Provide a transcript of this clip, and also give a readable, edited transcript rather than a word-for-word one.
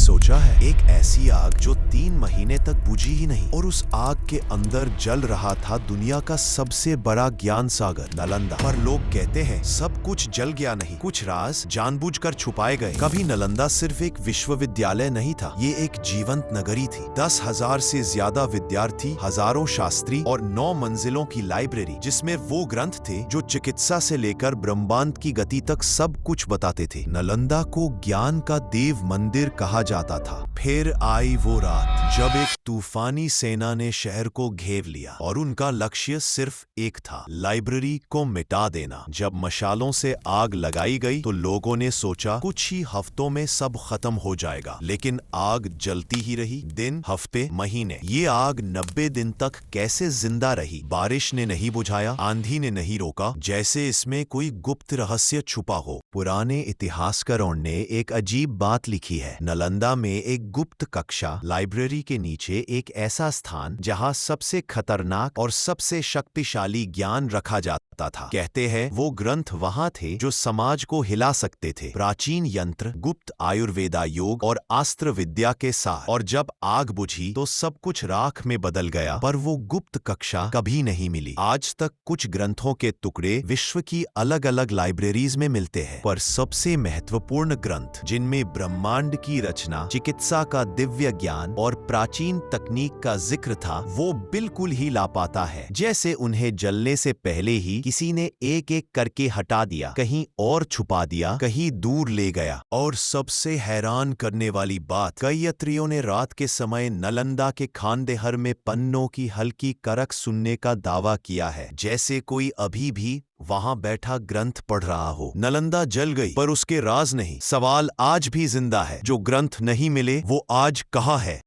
सोचा है, एक ऐसी आग जो 3 महीने तक बुझी ही नहीं, और उस आग के अंदर जल रहा था दुनिया का सबसे बड़ा ज्ञान सागर नालंदा। पर लोग कहते हैं सब कुछ जल गया नहीं, कुछ राज जानबूझकर छुपाए गए। कभी नालंदा सिर्फ एक विश्वविद्यालय नहीं था, ये एक जीवंत नगरी थी। 10,000 से ज्यादा विद्यार्थी, हजारों शास्त्री और 9 मंजिलों की लाइब्रेरी, जिसमें वो ग्रंथ थे जो चिकित्सा से लेकर ब्रह्मांड की गति तक सब कुछ बताते थे। नालंदा को ज्ञान का देव मंदिर कहा जाता था। फिर आई वो रात जब एक तूफानी सेना ने शहर को घेर लिया, और उनका लक्ष्य सिर्फ एक था, लाइब्रेरी को मिटा देना। जब मशालों से आग लगाई गई तो लोगों ने सोचा कुछ ही हफ्तों में सब खत्म हो जाएगा, लेकिन आग जलती ही रही। दिन, हफ्ते, महीने, ये आग 90 दिन तक कैसे जिंदा रही? बारिश ने नहीं बुझाया, आंधी ने नहीं रोका, जैसे इसमें कोई गुप्त रहस्य छुपा हो। पुराने इतिहासकारों ने एक अजीब बात लिखी है, नालंदा में एक गुप्त कक्षा, लाइब्रेरी के नीचे एक ऐसा स्थान जहां सबसे खतरनाक और सबसे शक्तिशाली ज्ञान रखा जाता था। कहते हैं वो ग्रंथ वहां थे जो समाज को हिला सकते थे, प्राचीन यंत्र, गुप्त आयुर्वेदा, योग और अस्त्र विद्या के साथ। और जब आग बुझी तो सब कुछ राख में बदल गया, पर वो गुप्त कक्षा कभी नहीं मिली। आज तक कुछ ग्रंथों के टुकड़े विश्व की अलग अलग लाइब्रेरीज में मिलते हैं, पर सबसे महत्वपूर्ण ग्रंथ, जिनमें ब्रह्मांड की रचना, चिकित्सा का दिव्य ज्ञान और प्राचीन तकनीक का जिक्र था, वो बिल्कुल ही लापता है। जैसे उन्हें जलने से पहले ही किसी ने एक एक करके हटा दिया, कहीं और छुपा दिया, कहीं दूर ले गया। और सबसे हैरान करने वाली बात, कई यात्रियों ने रात के समय नालंदा के खानदेहर में पन्नों की हल्की करक सुनने का दावा किया है, जैसे कोई अभी भी वहां बैठा ग्रंथ पढ़ रहा हो। नालंदा जल गई, पर उसके राज नहीं। सवाल आज भी जिंदा है, जो ग्रंथ नहीं मिले वो आज कहाँ है?